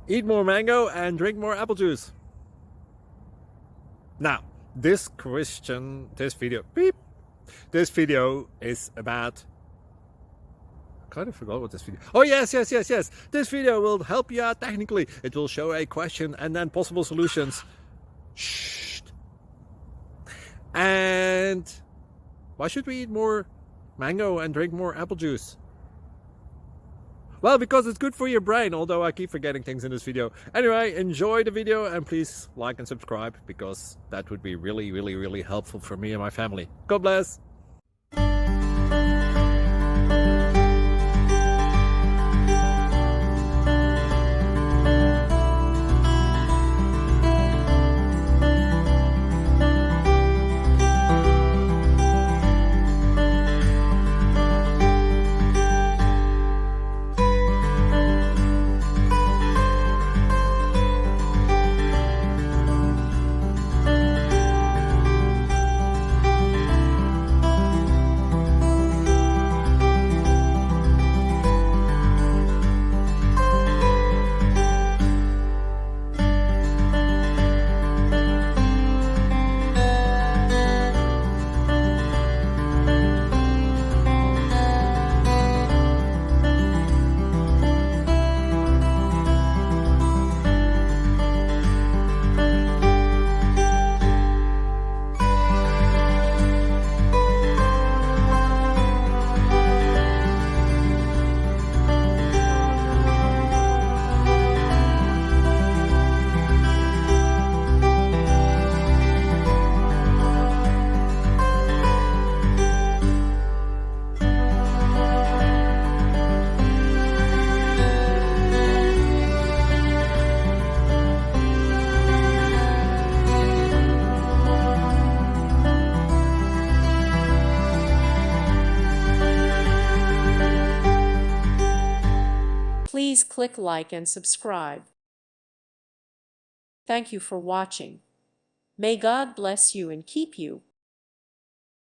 Eat more mango and drink more apple juice. Now, this video is about, I kind of forgot what this video, oh yes, this video will help you out technically. It will show a question and then possible solutions. Shh. And why should we eat more mango and drink more apple juice? Well, because it's good for your brain, although I keep forgetting things in this video. Anyway, enjoy the video and please like and subscribe, because that would be really helpful for me and my family. God bless! Please click like and subscribe. Thank you for watching. May God bless you and keep you.